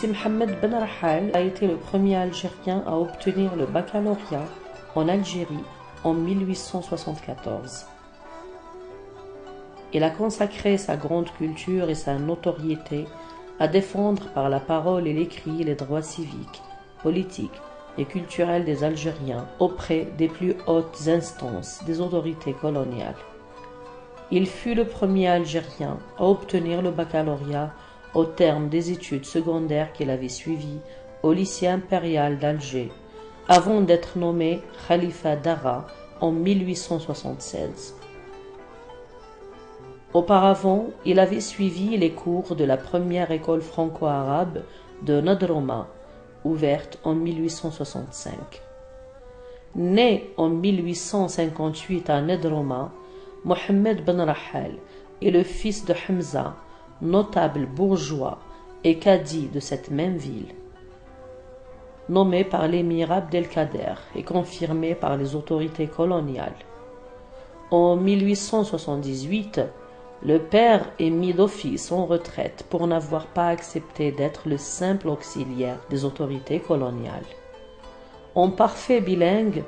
Si Mohamed Ben Rahal a été le premier Algérien à obtenir le baccalauréat en Algérie en 1874. Il a consacré sa grande culture et sa notoriété à défendre par la parole et l'écrit les droits civiques, politiques et culturels des Algériens auprès des plus hautes instances des autorités coloniales. Il fut le premier Algérien à obtenir le baccalauréat au terme des études secondaires qu'il avait suivies au lycée impérial d'Alger, avant d'être nommé Khalifa d'Ara en 1876. Auparavant, il avait suivi les cours de la première école franco-arabe de Nadroma, ouverte en 1865. Né en 1858 à Nadroma, Mohamed Ben Rahal est le fils de Hamza, notable bourgeois et cadi de cette même ville. Nommé par l'émir Abdelkader et confirmé par les autorités coloniales. En 1878, le père est mis d'office en retraite pour n'avoir pas accepté d'être le simple auxiliaire des autorités coloniales. En parfait bilingue,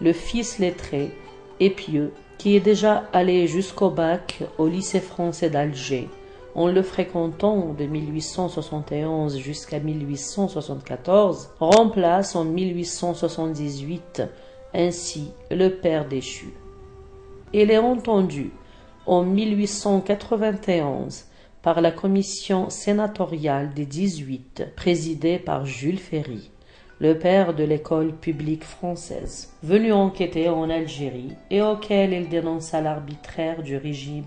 le fils lettré et pieux, qui est déjà allé jusqu'au bac au lycée français d'Alger, en le fréquentant de 1871 jusqu'à 1874, remplace en 1878 ainsi le père déchu. Il est entendu en 1891 par la commission sénatoriale des 18, présidée par Jules Ferry, le père de l'école publique française, venu enquêter en Algérie et auquel il dénonça l'arbitraire du régime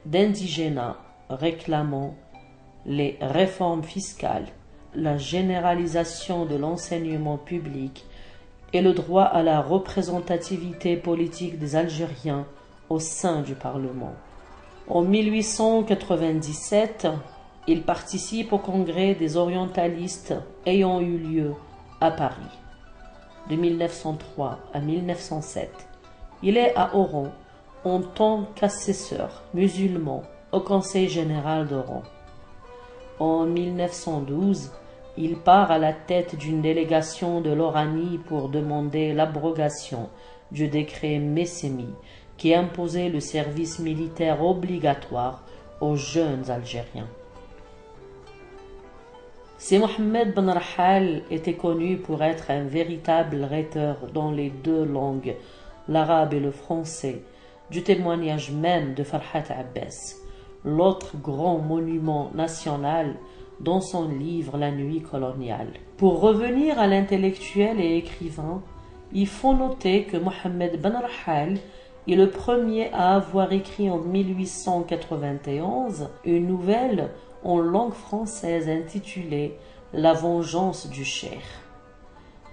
d'indigénat, réclamant les réformes fiscales, la généralisation de l'enseignement public et le droit à la représentativité politique des Algériens au sein du Parlement. En 1897, il participe au congrès des orientalistes ayant eu lieu à Paris. De 1903 à 1907, il est à Oran en tant qu'assesseur musulman au Conseil général d'Oran. En 1912, il part à la tête d'une délégation de l'Oranie pour demander l'abrogation du décret Messémi qui imposait le service militaire obligatoire aux jeunes Algériens. Si Mohamed Ben Rahal était connu pour être un véritable rhéteur dans les deux langues, l'arabe et le français, du témoignage même de Farhat Abbas, l'autre grand monument national dans son livre La nuit coloniale. Pour revenir à l'intellectuel et écrivain, il faut noter que Mohamed Ben Rahal est le premier à avoir écrit en 1891 une nouvelle en langue française intitulée La vengeance du Cher.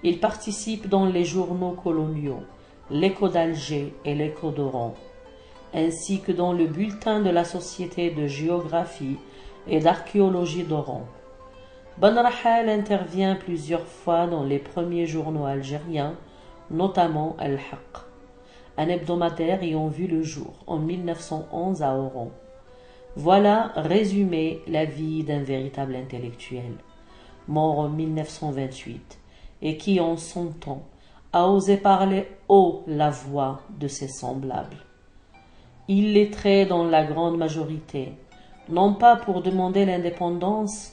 Il participe dans les journaux coloniaux, l'Écho d'Alger et l'Écho d'Oran, ainsi que dans le bulletin de la Société de géographie et d'archéologie d'Oran. Ben Rahal intervient plusieurs fois dans les premiers journaux algériens, notamment Al-Haq, un hebdomadaire ayant vu le jour en 1911 à Oran. Voilà résumé la vie d'un véritable intellectuel, mort en 1928, et qui en son temps a osé parler haut la voix de ses semblables. Illettré dans la grande majorité, non pas pour demander l'indépendance,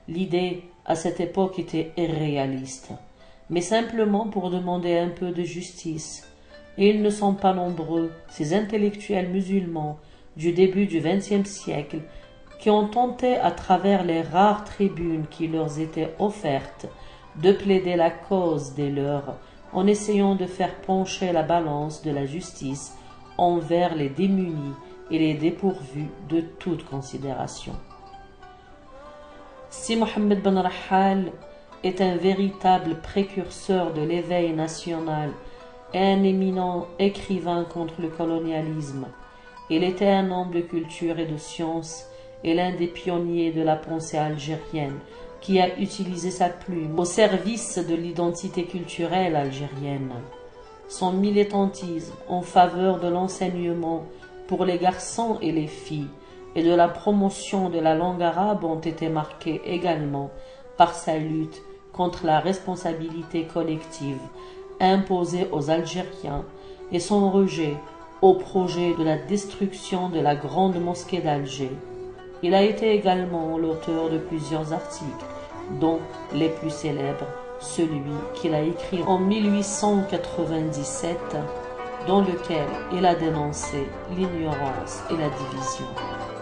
l'idée à cette époque était irréaliste, mais simplement pour demander un peu de justice. Et ils ne sont pas nombreux, ces intellectuels musulmans du début du XXe siècle, qui ont tenté à travers les rares tribunes qui leur étaient offertes de plaider la cause des leurs en essayant de faire pencher la balance de la justice envers les démunis et les dépourvus de toute considération. Si Mohamed Ben Rahal est un véritable précurseur de l'éveil national et un éminent écrivain contre le colonialisme, il était un homme de culture et de science et l'un des pionniers de la pensée algérienne qui a utilisé sa plume au service de l'identité culturelle algérienne. Son militantisme en faveur de l'enseignement pour les garçons et les filles et de la promotion de la langue arabe ont été marqués également par sa lutte contre la responsabilité collective imposée aux Algériens et son rejet au projet de la destruction de la grande mosquée d'Alger. Il a été également l'auteur de plusieurs articles, dont les plus célèbres, celui qu'il a écrit en 1897, dans lequel il a dénoncé l'ignorance et la division.